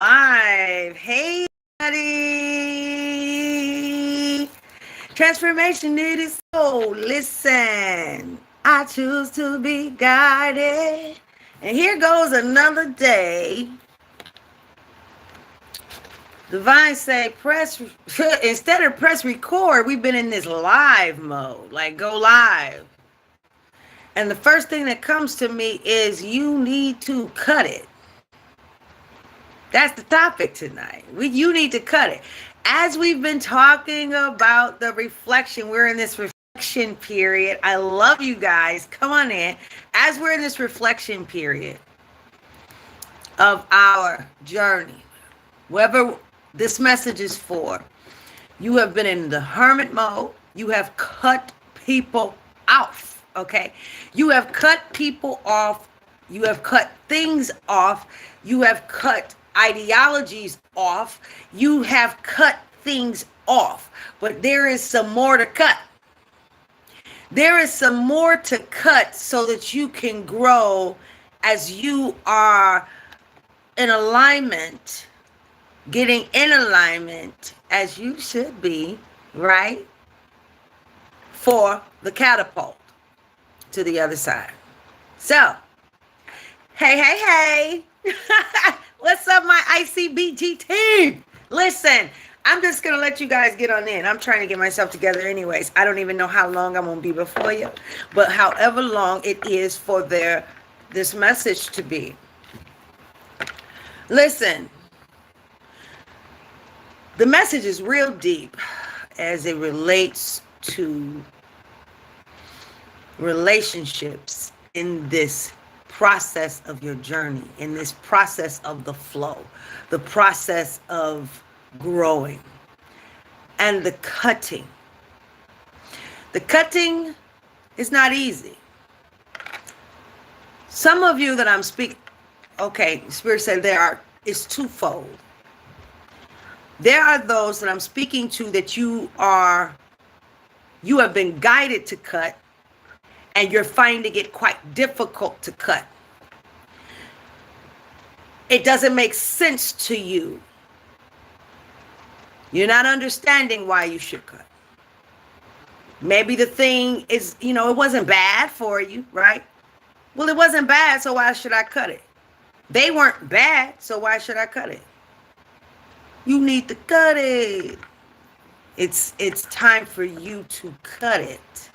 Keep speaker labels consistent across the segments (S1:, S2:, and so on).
S1: Live. Hey, buddy. Transformation needed soul. Listen, I choose to be guided. And here goes another day. Divine say, press, instead of press record, we've been in this live mode. Like, go live. And the first thing that comes to me is you need to cut it. That's the topic tonight. You need to cut it. As we've been talking about the reflection, we're in this reflection period. I love you guys. Come on in. As we're in this reflection period of our journey, whatever this message is for, you have been in the hermit mode. You have cut people off, okay? You have cut people off. You have cut things off. You have cut ideologies off. You have cut things off, but there is some more to cut. There is some more to cut so that you can grow as you are in alignment, getting in alignment as you should be, right? For the catapult to the other side. So, hey. What's up, my ICBG team? Listen, I'm just going to let you guys get on in. I'm trying to get myself together anyways. I don't even know how long I'm going to be before you. But however long it is for this message to be. Listen, the message is real deep as it relates to relationships in this process of your journey, in this process of the flow, the process of growing, and the cutting. The cutting is not easy. Some of you that I'm speaking, okay, Spirit said it's twofold. There are those that I'm speaking to that you have been guided to cut, and you're finding it quite difficult to cut. It doesn't make sense to you. You're not understanding why you should cut. Maybe the thing is, it wasn't bad for you, right? Well, it wasn't bad, so why should I cut it? They weren't bad, so why should I cut it? You need to cut it. It's time for you to cut it.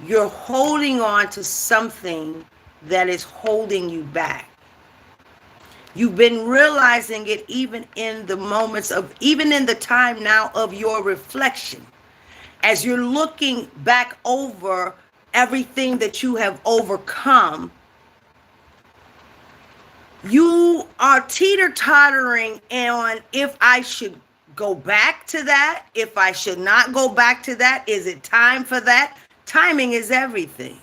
S1: You're holding on to something that is holding you back. You've been realizing it even in the time now of your reflection. As you're looking back over everything that you have overcome, you are teeter-tottering on if I should go back to that, if I should not go back to that. Is it time for that? Timing is everything.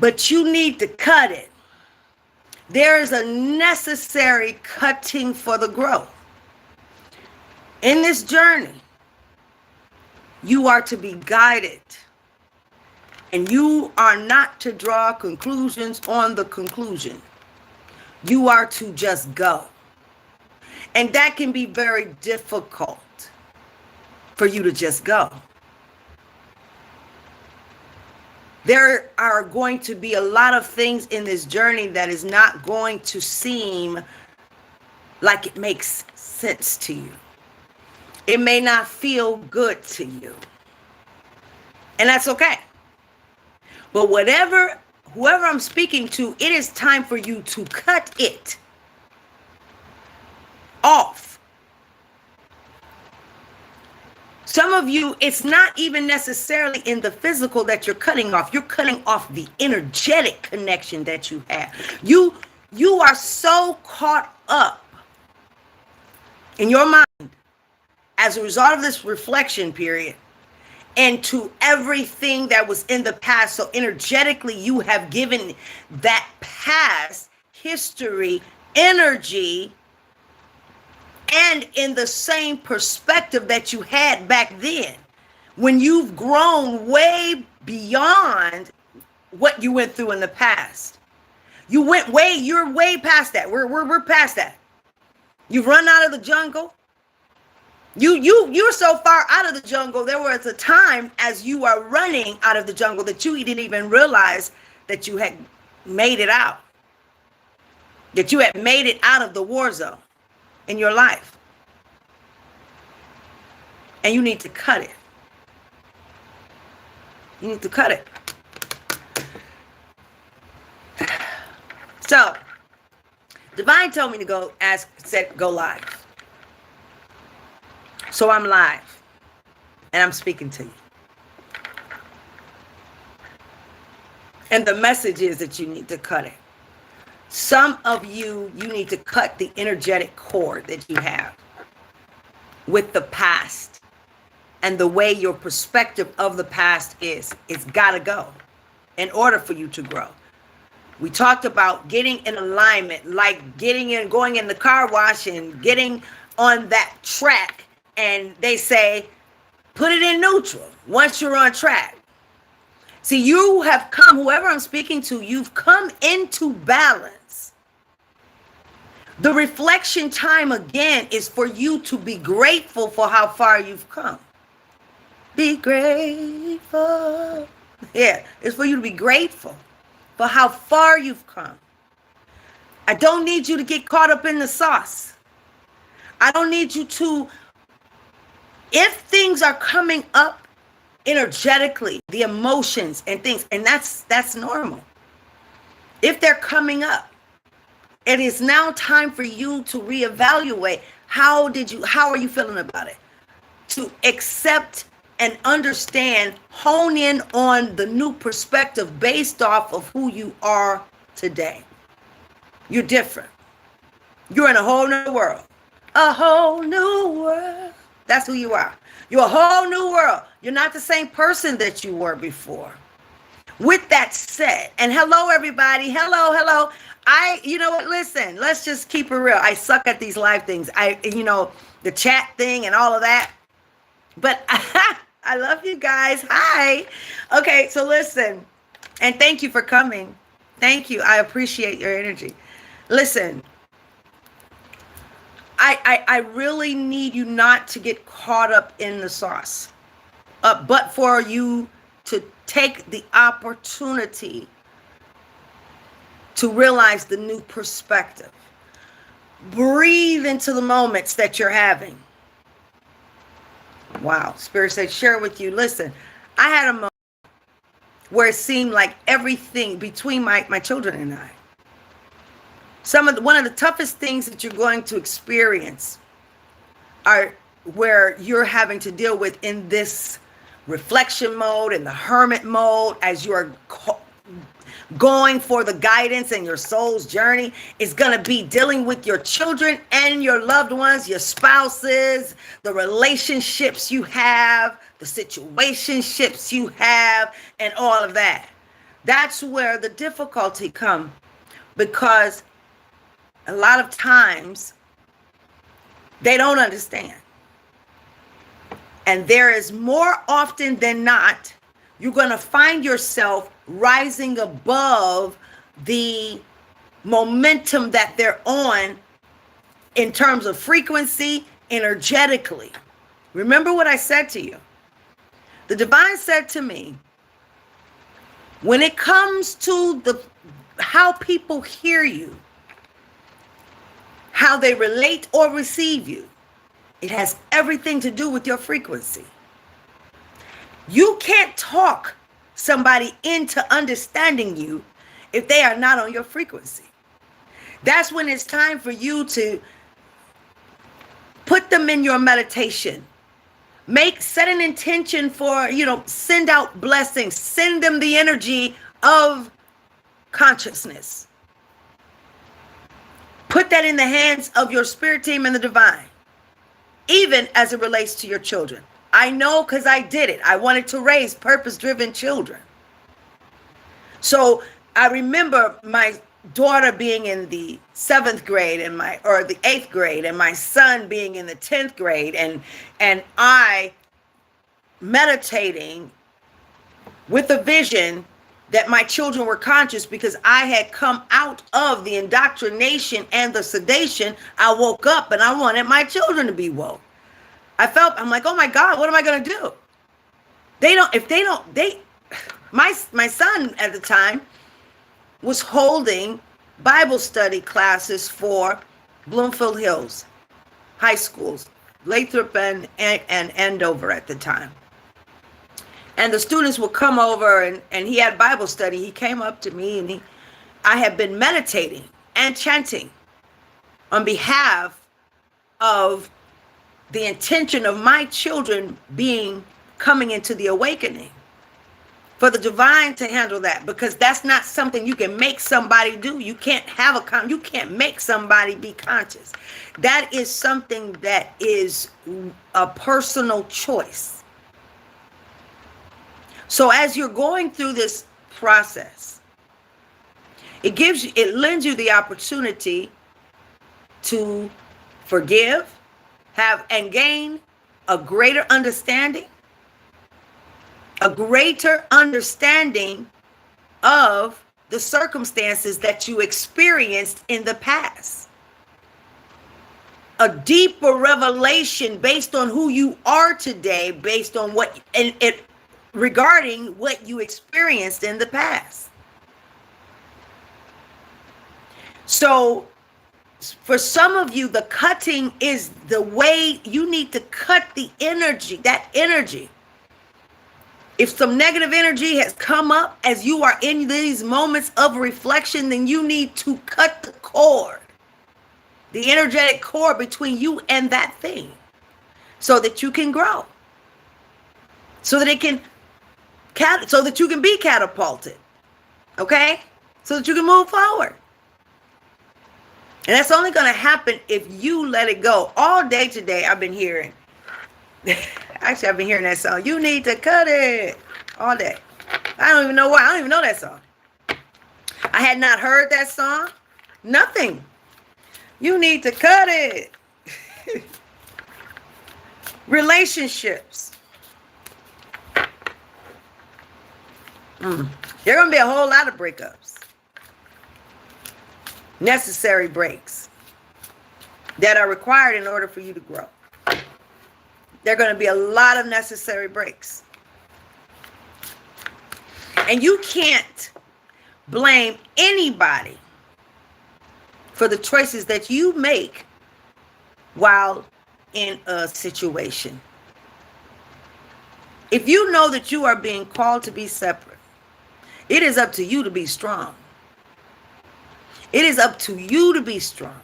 S1: But you need to cut it. There is a necessary cutting for the growth. In this journey, you are to be guided. And you are not to draw conclusions on the conclusion. You are to just go. And that can be very difficult for you to just go. There are going to be a lot of things in this journey that is not going to seem like it makes sense to you. It may not feel good to you. And that's okay. But whoever I'm speaking to, it is time for you to cut it off. Some of you, it's not even necessarily in the physical that you're cutting off. You're cutting off the energetic connection that you have. You are so caught up in your mind as a result of this reflection period into everything that was in the past. So energetically, you have given that past history energy, and in the same perspective that you had back then. When you've grown way beyond what you went through in the past. You're way past that. We're past that. You've run out of the jungle. You're so far out of the jungle. There was a time as you are running out of the jungle that you didn't even realize that you had made it out. That you had made it out of the war zone in your life. And you need to cut it. You need to cut it. So, Divine told me to go go live. So I'm live. And I'm speaking to you. And the message is that you need to cut it. Some of you need to cut the energetic cord that you have with the past and the way your perspective of the past is. It's got to go in order for you to grow. We talked about getting in alignment, like going in the car wash and getting on that track. And they say, put it in neutral once you're on track. See, you have come, whoever I'm speaking to, you've come into balance. The reflection time again is for you to be grateful for how far you've come. Be grateful. Yeah, it's for you to be grateful for how far you've come. I don't need you to get caught up in the sauce. I don't need you to, if things are coming up energetically, the emotions and things, and that's normal. If they're coming up, it is now time for you to reevaluate how are you feeling about it? To accept and understand, hone in on the new perspective based off of who you are today. You're different. You're in a whole new world. A whole new world. That's who you are. You're a whole new world. You're not the same person that you were before. With that said, and hello, everybody. Hello. You know what? Listen, let's just keep it real. I suck at these live things. The chat thing and all of that. But I love you guys. Hi. Okay, so listen. And thank you for coming. Thank you. I appreciate your energy. Listen. I really need you not to get caught up in the sauce, but for you to take the opportunity to realize the new perspective. Breathe into the moments that you're having. Wow, Spirit said, share with you. Listen, I had a moment where it seemed like everything between my children and I. One of the toughest things that you're going to experience are where you're having to deal with in this reflection mode and the hermit mode as you're going for the guidance and your soul's journey is going to be dealing with your children and your loved ones, your spouses, the relationships you have, the situationships you have, and all of that. That's where the difficulty comes, because a lot of times they don't understand. And there is more often than not, you're going to find yourself rising above the momentum that they're on in terms of frequency, energetically. Remember what I said to you. The divine said to me, when it comes to how people hear you, how they relate or receive you, it has everything to do with your frequency. You can't talk somebody into understanding you if they are not on your frequency. That's when it's time for you to put them in your meditation. Set an intention for, send out blessings. Send them the energy of consciousness. Put that in the hands of your spirit team and the divine, even as it relates to your children. I know because I did it. I wanted to raise purpose-driven children. So I remember my daughter being in the 7th grade or the 8th grade, and my son being in the 10th grade, and I meditating with a vision that my children were conscious because I had come out of the indoctrination and the sedation. I woke up and I wanted my children to be woke. I'm like, oh my God, what am I going to do? My son at the time was holding Bible study classes for Bloomfield Hills high schools, Lathrop and Andover at the time. And the students would come over and he had Bible study. He came up to me and I had been meditating and chanting on behalf of the intention of my children coming into the awakening. For the divine to handle that, because that's not something you can make somebody do. You can't you can't make somebody be conscious. That is something that is a personal choice. So as you're going through this process, it lends you the opportunity to forgive, and gain a greater understanding of the circumstances that you experienced in the past. A deeper revelation based on who you are today, based on regarding what you experienced in the past. So for some of you, the cutting is the way you need to cut that energy. If some negative energy has come up as you are in these moments of reflection, then you need to cut the cord, the energetic cord between you and that thing, so that you can grow, so that you can be catapulted, okay? So that you can move forward. And that's only going to happen if you let it go. All day today, I've been hearing. Actually, I've been hearing that song. You need to cut it. All day. I don't even know why. I don't even know that song. I had not heard that song. Nothing. You need to cut it. Relationships. There are going to be a whole lot of breakups. Necessary breaks that are required in order for you to grow. There are going to be a lot of necessary breaks. And you can't blame anybody for the choices that you make while in a situation. If you know that you are being called to be separate, it is up to you to be strong. It is up to you to be strong.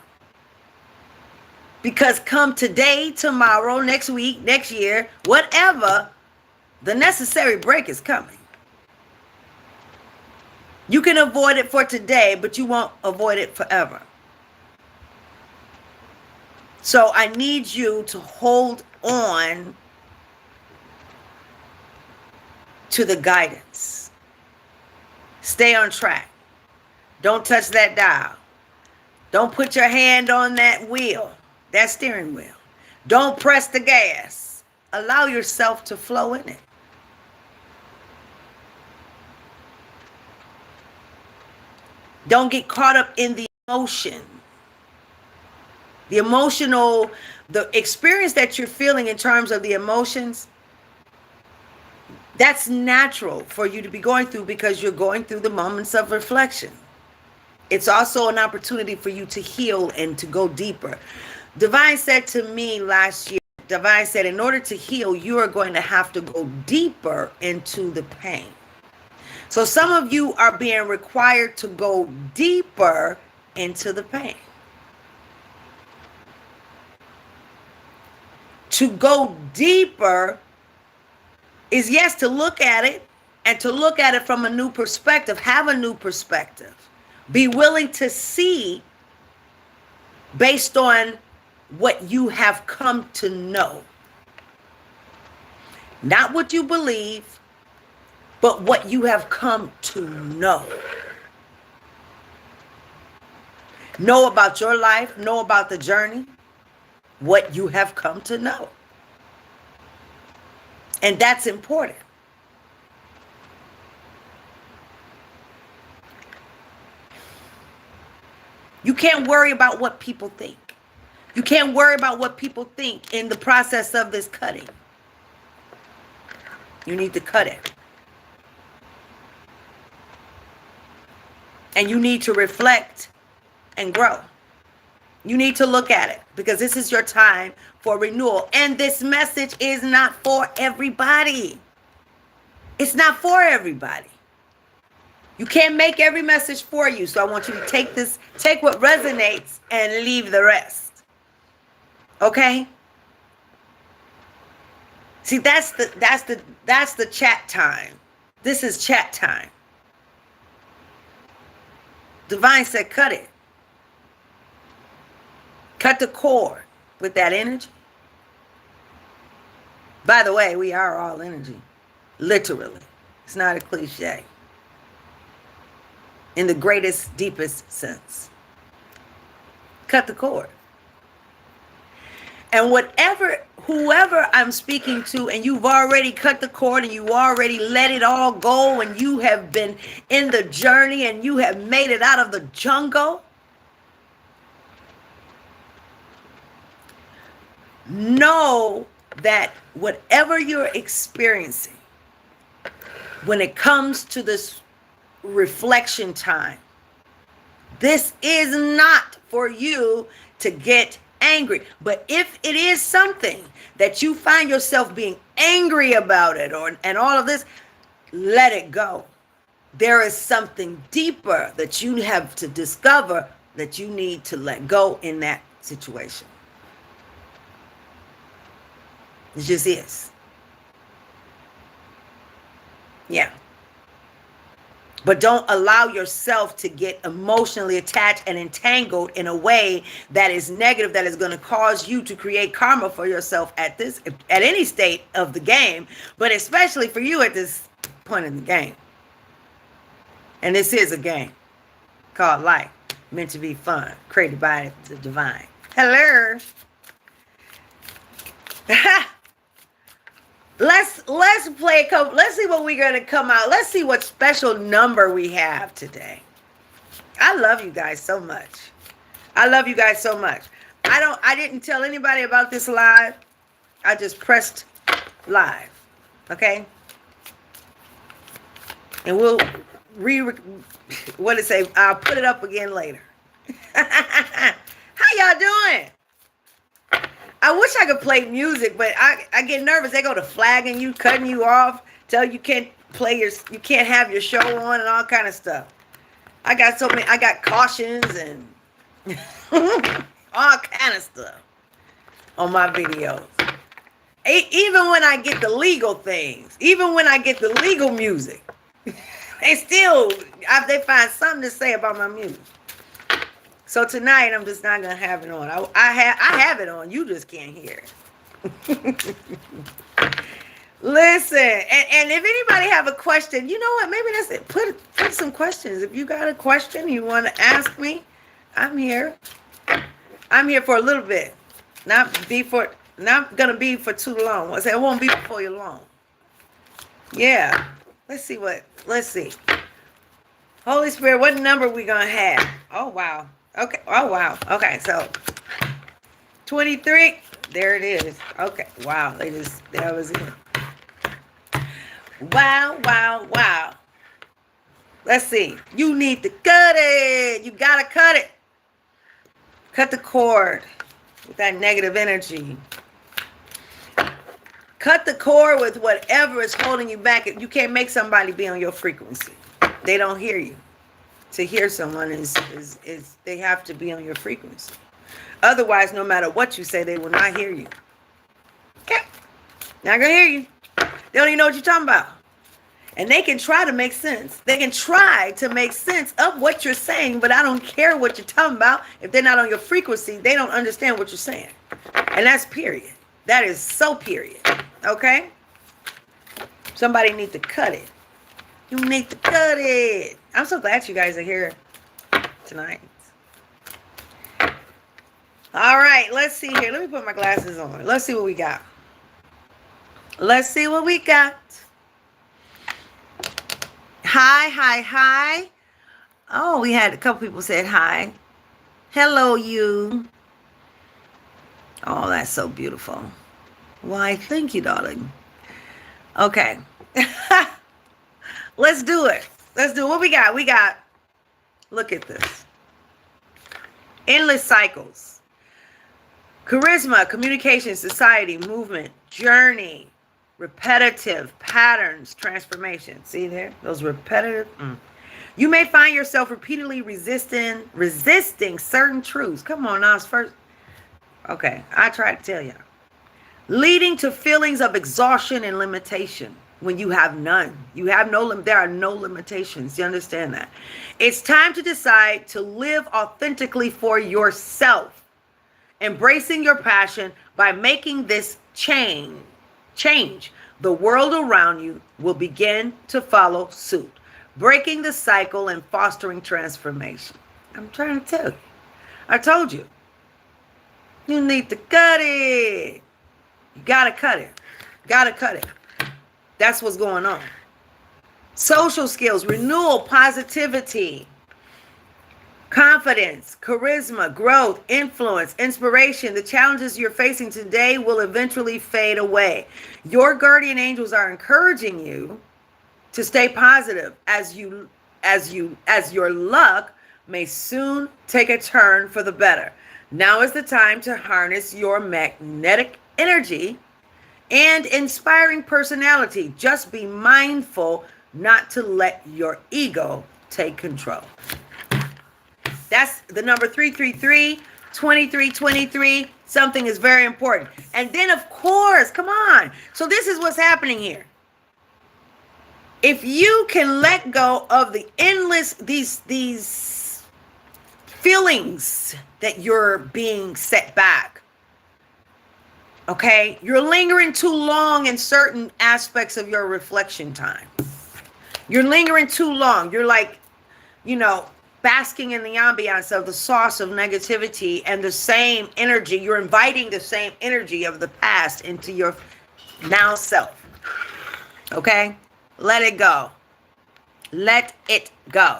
S1: Because come today, tomorrow, next week, next year, whatever, the necessary break is coming. You can avoid it for today, but you won't avoid it forever. So I need you to hold on to the guidance. Stay on track. Don't touch that dial. Don't put your hand on that wheel, that steering wheel. Don't press the gas. Allow yourself to flow in it. Don't get caught up in the emotion. The experience that you're feeling in terms of the emotions, that's natural for you to be going through because you're going through the moments of reflection. It's also an opportunity for you to heal and to go deeper. Divine said to me last year, Divine said, in order to heal, you are going to have to go deeper into the pain. So some of you are being required to go deeper into the pain. To go deeper is, yes, to look at it and to look at it from a new perspective. Have a new perspective. Be willing to see based on what you have come to know. Not what you believe, but what you have come to know. Know about your life, know about the journey, what you have come to know. And that's important. You can't worry about what people think. You can't worry about what people think in the process of this cutting. You need to cut it. And you need to reflect and grow. You need to look at it because this is your time for renewal. And this message is not for everybody. It's not for everybody. You can't make every message for you. So I want you to take what resonates and leave the rest. Okay? See, that's the chat time. This is chat time. Divine said, cut it. Cut the cord with that energy. By the way, we are all energy. Literally. It's not a cliche. In the greatest, deepest sense. Cut the cord. And whoever I'm speaking to, and you've already cut the cord and you already let it all go, and you have been in the journey and you have made it out of the jungle, know that whatever you're experiencing, when it comes to this reflection time, this is not for you to get angry. But if it is something that you find yourself being angry about it and all of this, let it go. There is something deeper that you have to discover that you need to let go in that situation. It just is. Yeah. But don't allow yourself to get emotionally attached and entangled in a way that is negative, that is going to cause you to create karma for yourself at any state of the game, but especially for you at this point in the game. And this is a game called life, meant to be fun, created by the divine. Hello. Let's play a couple. Let's see what we're going to come out. Let's see what special number we have today. I love you guys so much. I love you guys so much. I didn't tell anybody about this live. I just pressed live. Okay? And we'll I'll put it up again later. How y'all doing? I wish I could play music, but I get nervous. They go to flagging you, cutting you off, tell you can't have your show on and all kind of stuff. I got cautions and all kind of stuff on my videos. Even when I get the legal things, even when I get the legal music, they find something to say about my music. So tonight, I'm just not going to have it on. I have it on. You just can't hear it. Listen, and if anybody have a question, you know what? Maybe that's it. Put some questions. If you got a question you want to ask me, I'm here. I'm here for a little bit. Not going to be for too long. I say it won't be before you long. Yeah. Let's see. Holy Spirit, what number we going to have? Oh, wow. Okay. Oh, wow. Okay. So 23. There it is. Okay. Wow. That was it. Wow. Let's see. You need to cut it. You got to cut it. Cut the cord with that negative energy. Cut the cord with whatever is holding you back. You can't make somebody be on your frequency. They don't hear you. To hear someone is they have to be on your frequency. Otherwise, no matter what you say, they will not hear you. Okay? Not gonna hear you. They don't even know what you're talking about. And they can try to make sense. They can try to make sense of what you're saying, but I don't care what you're talking about. If they're not on your frequency, they don't understand what you're saying. And that's period. That is so period. Okay? Somebody need to cut it. You need to cut it. I'm so glad you guys are here tonight. All right, let's see here. Let me put my glasses on. Let's see what we got. Hi. Oh, we had a couple people said hi. Hello, you. Oh, that's so beautiful. Why, thank you, darling. Okay. Let's do it. Let's do it. What we got? We got, look at this. Endless cycles. Charisma, communication, society, movement, journey, repetitive patterns, transformation. See there? Those repetitive. You may find yourself repeatedly resisting certain truths. Come on now, it's first. Okay, I try to tell you. Leading to feelings of exhaustion and limitation when you have none. You have no there are no limitations. You understand that? It's time to decide to live authentically for yourself, embracing your passion by making this change. The world around you will begin to follow suit, breaking the cycle and fostering transformation. I'm trying to tell you. I told you. You need to cut it. You gotta cut it. Gotta cut it. That's what's going on. Social skills, renewal, positivity, confidence, charisma, growth, influence, inspiration. The challenges you're facing today will eventually fade away. Your guardian angels are encouraging you to stay positive as your luck may soon take a turn for the better. Now is the time to harness your magnetic energy and inspiring personality. Just be mindful not to let your ego take control. That's the number 333, 2323. Something is very important. And then, of course, come on. So this is what's happening here. If you can let go of the endless, these feelings that you're being set back, okay? You're lingering too long in certain aspects of your reflection time. You're lingering too long. You're like, basking in the ambiance of the sauce of negativity and the same energy. You're inviting the same energy of the past into your now self. Okay? Let it go. Let it go.